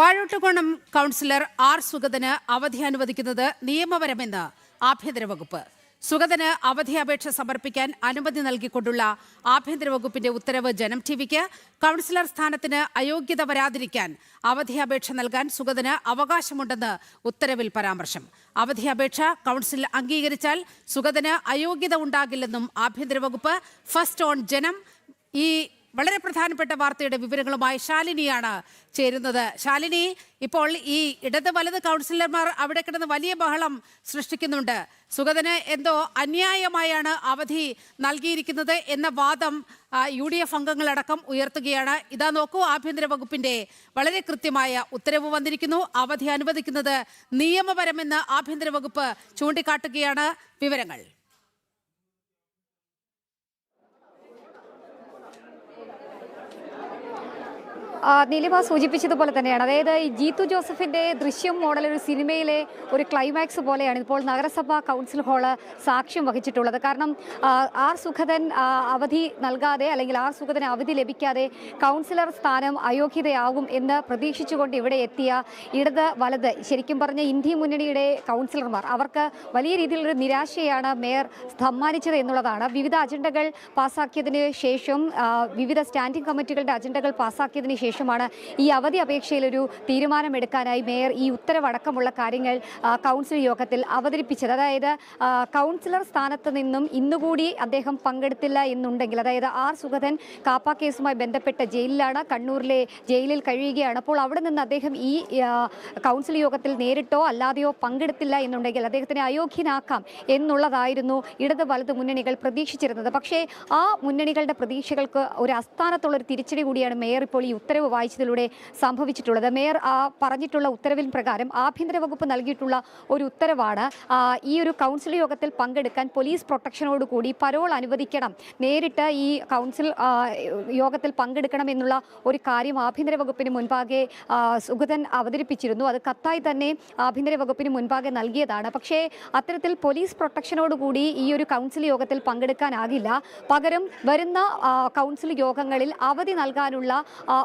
Vazhottukonam councillor R സുഗതന് അവധി അനുവദിക്കുന്നത് നിയമപരമെന്ന് ആഭ്യന്തര വകുപ്പ്. സുഗതന് അവധി അപേക്ഷ സമർപ്പിക്കാൻ അനുമതി നൽകിക്കൊണ്ടുള്ള ആഭ്യന്തര വകുപ്പിന്റെ ഉത്തരവ് ജനം ടിവിക്ക്. കൗൺസിലർ സ്ഥാനത്തിന് അയോഗ്യത വരാതിരിക്കാൻ അവധി അപേക്ഷ നൽകാൻ സുഗതന് അവകാശമുണ്ടെന്ന് ഉത്തരവിൽ പരാമർശം. അവധി അപേക്ഷ കൗൺസിൽ അംഗീകരിച്ചാൽ സുഗതന് അയോഗ്യത ഉണ്ടാകില്ലെന്നും ആഭ്യന്തര വകുപ്പ്. ഫസ്റ്റ് ഓൺ ജനം. ഈ വളരെ പ്രധാനപ്പെട്ട വാർത്തയുടെ വിവരങ്ങളുമായി ശാലിനിയാണ് ചേരുന്നത്. ശാലിനി, ഇപ്പോൾ ഈ ഇടത് വലത് കൗൺസിലർമാർ അവിടെ കിടന്ന് വലിയ ബഹളം സൃഷ്ടിക്കുന്നുണ്ട്. സുഗതന് എന്തോ അന്യായമായാണ് അവധി നൽകിയിരിക്കുന്നത് എന്ന വാദം UDF അംഗങ്ങളടക്കം ഉയർത്തുകയാണ്. ഇതാ നോക്കൂ, ആഭ്യന്തര വകുപ്പിന്റെ വളരെ കൃത്യമായ ഉത്തരവ് വന്നിരിക്കുന്നു. അവധി അനുവദിക്കുന്നത് നിയമപരമെന്ന് ആഭ്യന്തര വകുപ്പ് ചൂണ്ടിക്കാട്ടുകയാണ്. വിവരങ്ങൾ നിലിമ സൂചിപ്പിച്ചതുപോലെ തന്നെയാണ്. അതായത് ഈ ജീത്തു ജോസഫിൻ്റെ ദൃശ്യം മോഡൽ ഒരു സിനിമയിലെ ഒരു ക്ലൈമാക്സ് പോലെയാണ് ഇപ്പോൾ നഗരസഭാ കൗൺസിൽ ഹാള് സാക്ഷ്യം വഹിച്ചിട്ടുള്ളത്. കാരണം ആർ സുഗതൻ അവധി നൽകാതെ അല്ലെങ്കിൽ ആർ സുഗതന് അവധി ലഭിക്കാതെ കൗൺസിലർ സ്ഥാനം അയോഗ്യതയാകും എന്ന് പ്രതീക്ഷിച്ചുകൊണ്ട് ഇവിടെ എത്തിയ ഇടത് വലത് ശരിക്കും പറഞ്ഞ ഇന്ത്യ മുന്നണിയുടെ കൗൺസിലർമാർ അവർക്ക് വലിയ രീതിയിലൊരു നിരാശയാണ് മേയർ സമ്മാനിച്ചത് എന്നുള്ളതാണ്. വിവിധ അജണ്ടകൾ പാസ്സാക്കിയതിന് ശേഷം വിവിധ സ്റ്റാൻഡിംഗ് കമ്മിറ്റികളുടെ അജണ്ടകൾ പാസ്സാക്കിയതിന് ശേഷമാണ് ഈ അവധി അപേക്ഷയിലൊരു തീരുമാനമെടുക്കാനായി മേയർ ഈ ഉത്തരവടക്കമുള്ള കാര്യങ്ങൾ കൗൺസിൽ യോഗത്തിൽ അവതരിപ്പിച്ചത്. അതായത് കൗൺസിലർ സ്ഥാനത്ത് നിന്നും ഇന്നുകൂടി അദ്ദേഹം പങ്കെടുത്തില്ല എന്നുണ്ടെങ്കിൽ, അതായത് ആർ സുഗതൻ കാപ്പ കേസുമായി ബന്ധപ്പെട്ട ജയിലിലാണ്, കണ്ണൂരിലെ ജയിലിൽ കഴിയുകയാണ്. അപ്പോൾ അവിടെ നിന്ന് അദ്ദേഹം ഈ കൗൺസിൽ യോഗത്തിൽ നേരിട്ടോ അല്ലാതെയോ പങ്കെടുത്തില്ല എന്നുണ്ടെങ്കിൽ അദ്ദേഹത്തിനെ അയോഗ്യനാക്കാം എന്നുള്ളതായിരുന്നു ഇടത് വലത് മുന്നണികൾ പ്രതീക്ഷിച്ചിരുന്നത്. പക്ഷേ ആ മുന്നണികളുടെ പ്രതീക്ഷകൾക്ക് ഒരു അസ്ഥാനത്തുള്ളൊരു തിരിച്ചടി കൂടിയാണ് മേയർ ഇപ്പോൾ ഈ ഉത്തരവ് വായിച്ചതിലൂടെ സംഭവിച്ചിട്ടുള്ളത്. മേയർ പറഞ്ഞിട്ടുള്ള ഉത്തരവിൻ പ്രകാരം ആഭ്യന്തര വകുപ്പ് നൽകിയിട്ടുള്ള ഒരു ഉത്തരവാണ് ഈ ഒരു കൗൺസിൽ യോഗത്തിൽ പങ്കെടുക്കാൻ പോലീസ് പ്രൊട്ടക്ഷനോടുകൂടി പരോൾ അനുവദിക്കണം, നേരിട്ട് ഈ കൗൺസിൽ യോഗത്തിൽ പങ്കെടുക്കണം എന്നുള്ള ഒരു കാര്യം ആഭ്യന്തര വകുപ്പിന് മുൻപാകെ സുഗതൻ അവതരിപ്പിച്ചിരുന്നു. അത് കത്തായി തന്നെ ആഭ്യന്തര വകുപ്പിന് മുൻപാകെ നൽകിയതാണ്. പക്ഷേ അത്തരത്തിൽ പോലീസ് പ്രൊട്ടക്ഷനോടുകൂടി ഈ ഒരു കൗൺസിൽ യോഗത്തിൽ പങ്കെടുക്കാനാകില്ല. പകരം വരുന്ന കൗൺസിൽ യോഗങ്ങളിൽ അവധി നൽകാനുള്ള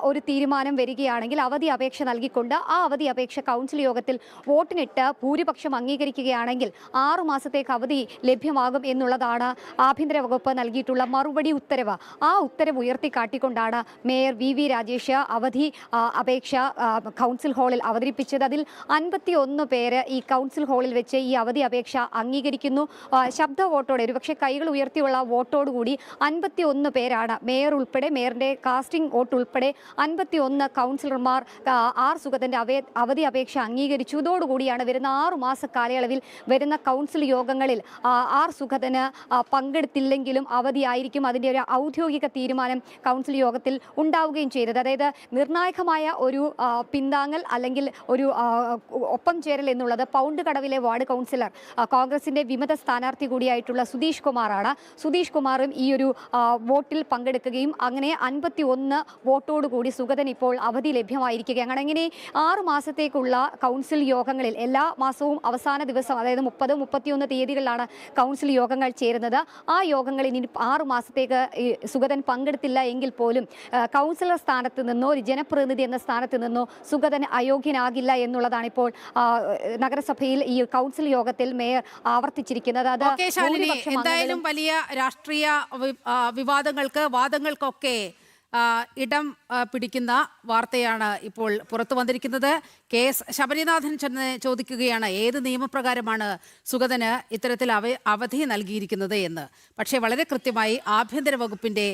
ഒരു തീരുമാനം വരികയാണെങ്കിൽ അവധി അപേക്ഷ നൽകിക്കൊണ്ട് ആ അവധി അപേക്ഷ കൗൺസിൽ യോഗത്തിൽ വോട്ടിനിട്ട് ഭൂരിപക്ഷം അംഗീകരിക്കുകയാണെങ്കിൽ 6 മാസത്തേക്ക് അവധി ലഭ്യമാകും എന്നുള്ളതാണ് ആഭ്യന്തര വകുപ്പ് നൽകിയിട്ടുള്ള മറുപടി ഉത്തരവ്. ആ ഉത്തരവ് ഉയർത്തിക്കാട്ടിക്കൊണ്ടാണ് മേയർ VV രാജേഷ് അവധി അപേക്ഷ കൗൺസിൽ ഹാളിൽ അവതരിപ്പിച്ചത്. അതിൽ 51 പേര് ഈ കൗൺസിൽ ഹാളിൽ വെച്ച് ഈ അവധി അപേക്ഷ അംഗീകരിക്കുന്നു. ശബ്ദ വോട്ടോടെ, ഒരുപക്ഷെ കൈകൾ ഉയർത്തിയുള്ള വോട്ടോടുകൂടി 51 പേരാണ്, മേയർ ഉൾപ്പെടെ, മേയറിന്റെ കാസ്റ്റിംഗ് വോട്ട് ഉൾപ്പെടെ 51 കൗൺസിലർമാർ ആർ സുഗതന്റെ അവധി അപേക്ഷ അംഗീകരിച്ചു. ഇതോടുകൂടിയാണ് വരുന്ന 6 മാസ കാലയളവിൽ വരുന്ന കൗൺസിൽ യോഗങ്ങളിൽ ആർ സുഗതന് പങ്കെടുത്തില്ലെങ്കിലും അവധിയായിരിക്കും. അതിൻ്റെ ഒരു ഔദ്യോഗിക തീരുമാനം കൗൺസിൽ യോഗത്തിൽ ഉണ്ടാവുകയും ചെയ്തത്. അതായത് നിർണായകമായ ഒരു പിന്താങ്ങൽ അല്ലെങ്കിൽ ഒരു ഒപ്പം ചേരൽ എന്നുള്ളത് പൗണ്ട് കടവിലെ വാർഡ് കൗൺസിലർ കോൺഗ്രസിന്റെ വിമത സ്ഥാനാർത്ഥി കൂടിയായിട്ടുള്ള സുധീഷ് കുമാറാണ്. സുധീഷ് കുമാറും ഈ ഒരു വോട്ടിൽ പങ്കെടുക്കുകയും അങ്ങനെ 51 വോട്ടോടുകൂടി സുഗതൻ ഇപ്പോൾ അവധി ലഭ്യമായിരിക്കുകയാണ്. അങ്ങനെ 6 മാസത്തേക്കുള്ള കൗൺസിൽ യോഗങ്ങളിൽ എല്ലാ മാസവും അവസാന ദിവസം, അതായത് 30, 31 തീയതികളിലാണ് കൗൺസിൽ യോഗങ്ങൾ ചേരുന്നത്. ആ യോഗങ്ങളിൽ ഇനി 6 മാസത്തേക്ക് സുഗതൻ പങ്കെടുത്തില്ല എങ്കിൽ പോലും കൗൺസിലർ സ്ഥാനത്ത് നിന്നോ ഒരു ജനപ്രതിനിധി എന്ന സ്ഥാനത്ത് നിന്നോ സുഗതൻ അയോഗ്യനാകില്ല എന്നുള്ളതാണ് ഇപ്പോൾ നഗരസഭയിൽ ഈ കൗൺസിൽ യോഗത്തിൽ മേയർ ആവർത്തിച്ചിരിക്കുന്നത്. അത് എന്തായാലും വലിയ രാഷ്ട്രീയ വാദങ്ങൾക്കൊക്കെ ഇടം പിടിക്കുന്ന വാർത്തയാണ് ഇപ്പോൾ പുറത്തു വന്നിരിക്കുന്നത്. KS ശബരിനാഥൻ ചെന്ന് ചോദിക്കുകയാണ് ഏത് നിയമപ്രകാരമാണ് സുഗതന് ഇത്തരത്തിൽ അവധി നൽകിയിരിക്കുന്നത് എന്ന്. പക്ഷേ വളരെ കൃത്യമായി ആഭ്യന്തര വകുപ്പിന്റെ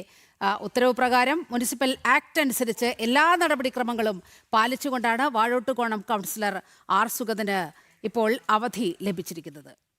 ഉത്തരവ് പ്രകാരം മുനിസിപ്പൽ ആക്ട് അനുസരിച്ച് എല്ലാ നടപടിക്രമങ്ങളും പാലിച്ചുകൊണ്ടാണ് വാഴോട്ടുകോണം കൗൺസിലർ ആർ സുഗതന് ഇപ്പോൾ അവധി ലഭിച്ചിരിക്കുന്നത്.